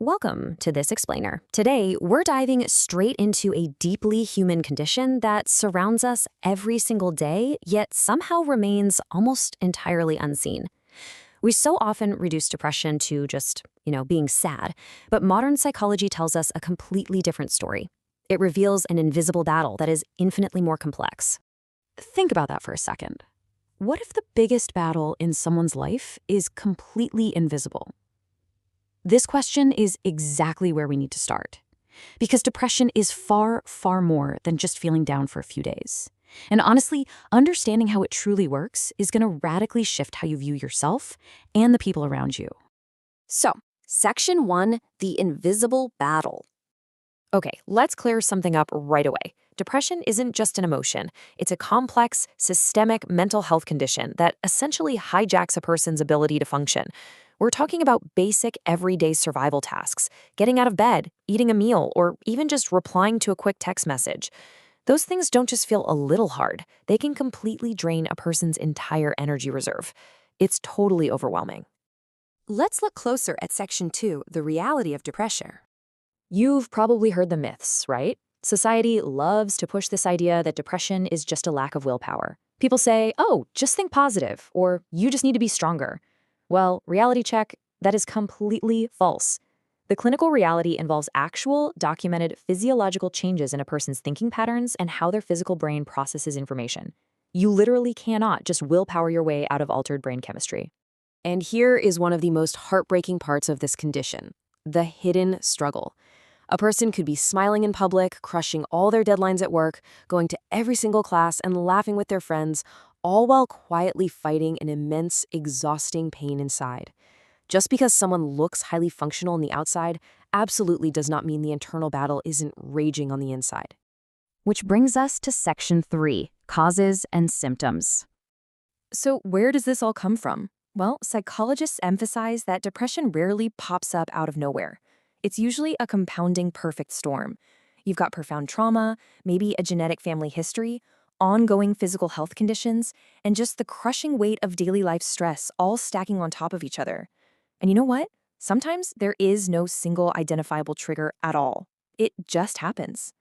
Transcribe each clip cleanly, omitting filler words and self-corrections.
Welcome to This Explainer. Today, we're diving straight into a deeply human condition that surrounds us every single day, yet somehow remains almost entirely unseen. We so often reduce depression to just, being sad, but modern psychology tells us a completely different story. It reveals an invisible battle that is infinitely more complex. Think about that for a second. What if the biggest battle in someone's life is completely invisible? This question is exactly where we need to start. Because depression is far, far more than just feeling down for a few days. And honestly, understanding how it truly works is going to radically shift how you view yourself and the people around you. So, Section 1, the invisible battle. Okay, let's clear something up right away. Depression isn't just an emotion. It's a complex, systemic mental health condition that essentially hijacks a person's ability to function. We're talking about basic, everyday survival tasks, getting out of bed, eating a meal, or even just replying to a quick text message. Those things don't just feel a little hard. They can completely drain a person's entire energy reserve. It's totally overwhelming. Let's look closer at Section 2, the reality of depression. You've probably heard the myths, right? Society loves to push this idea that depression is just a lack of willpower. People say, oh, just think positive, or you just need to be stronger. Well, reality check, that is completely false. The clinical reality involves actual, documented physiological changes in a person's thinking patterns and how their physical brain processes information. You literally cannot just willpower your way out of altered brain chemistry. And here is one of the most heartbreaking parts of this condition: the hidden struggle. A person could be smiling in public, crushing all their deadlines at work, going to every single class and laughing with their friends, all while quietly fighting an immense, exhausting pain inside. Just because someone looks highly functional on the outside absolutely does not mean the internal battle isn't raging on the inside. Which brings us to Section 3, causes and symptoms. So where does this all come from? Well, psychologists emphasize that depression rarely pops up out of nowhere. It's usually a compounding perfect storm. You've got profound trauma, maybe a genetic family history, ongoing physical health conditions, and just the crushing weight of daily life stress all stacking on top of each other. And you know what? Sometimes there is no single identifiable trigger at all. It just happens.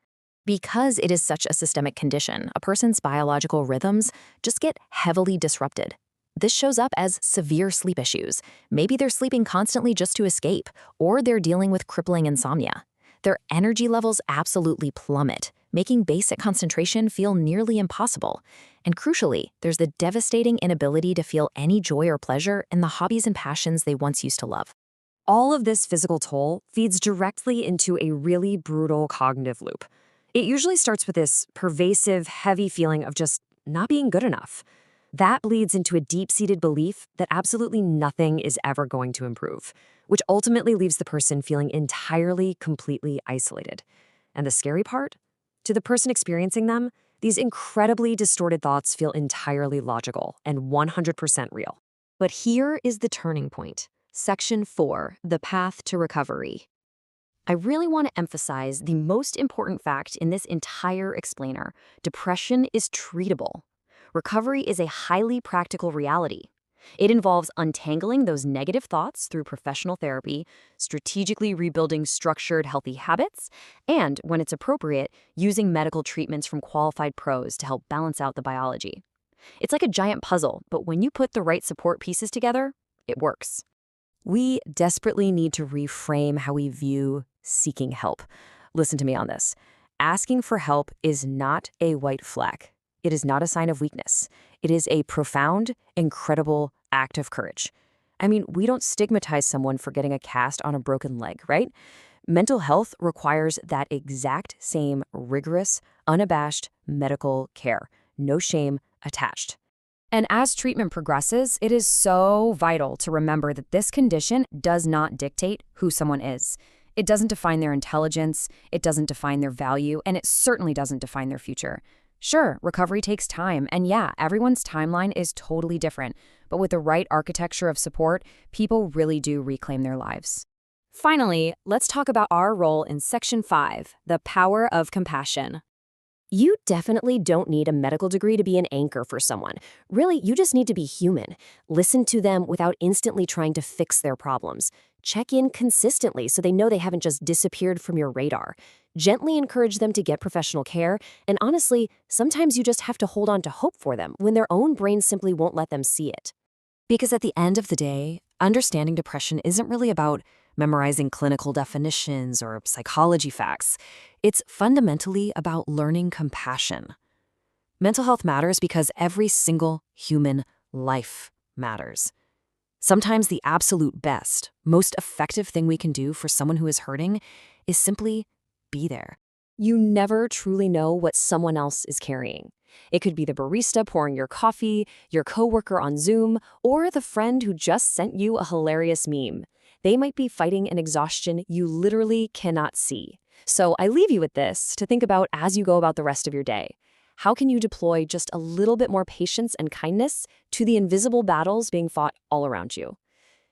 Because it is such a systemic condition, a person's biological rhythms just get heavily disrupted. This shows up as severe sleep issues. Maybe they're sleeping constantly just to escape, or they're dealing with crippling insomnia. Their energy levels absolutely plummet, making basic concentration feel nearly impossible. And crucially, there's the devastating inability to feel any joy or pleasure in the hobbies and passions they once used to love. All of this physical toll feeds directly into a really brutal cognitive loop. It usually starts with this pervasive, heavy feeling of just not being good enough. That bleeds into a deep-seated belief that absolutely nothing is ever going to improve, which ultimately leaves the person feeling entirely, completely isolated. And the scary part? To the person experiencing them, these incredibly distorted thoughts feel entirely logical and 100% real. But here is the turning point. Section 4, the path to recovery. I really want to emphasize the most important fact in this entire explainer. Depression is treatable. Recovery is a highly practical reality. It involves untangling those negative thoughts through professional therapy, strategically rebuilding structured, healthy habits, and, when it's appropriate, using medical treatments from qualified pros to help balance out the biology. It's like a giant puzzle, but when you put the right support pieces together, it works. We desperately need to reframe how we view seeking help. Listen to me on this. Asking for help is not a white flag. It is not a sign of weakness. It is a profound, incredible act of courage. I mean, we don't stigmatize someone for getting a cast on a broken leg, right? Mental health requires that exact same rigorous, unabashed medical care. No shame attached. And as treatment progresses, it is so vital to remember that this condition does not dictate who someone is. It doesn't define their intelligence, it doesn't define their value, and it certainly doesn't define their future. Sure, recovery takes time, and yeah, everyone's timeline is totally different, but with the right architecture of support, people really do reclaim their lives. Finally, let's talk about our role in Section 5, the power of compassion. You definitely don't need a medical degree to be an anchor for someone. Really, you just need to be human. Listen to them without instantly trying to fix their problems. Check in consistently so they know they haven't just disappeared from your radar. Gently encourage them to get professional care, and honestly, sometimes you just have to hold on to hope for them when their own brain simply won't let them see it. Because at the end of the day, understanding depression isn't really about memorizing clinical definitions or psychology facts. It's fundamentally about learning compassion. Mental health matters because every single human life matters. Sometimes the absolute best, most effective thing we can do for someone who is hurting is simply be there. You never truly know what someone else is carrying. It could be the barista pouring your coffee, your coworker on Zoom, or the friend who just sent you a hilarious meme. They might be fighting an exhaustion you literally cannot see. So I leave you with this to think about as you go about the rest of your day. How can you deploy just a little bit more patience and kindness to the invisible battles being fought all around you?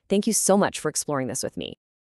Thank you so much for exploring this with me.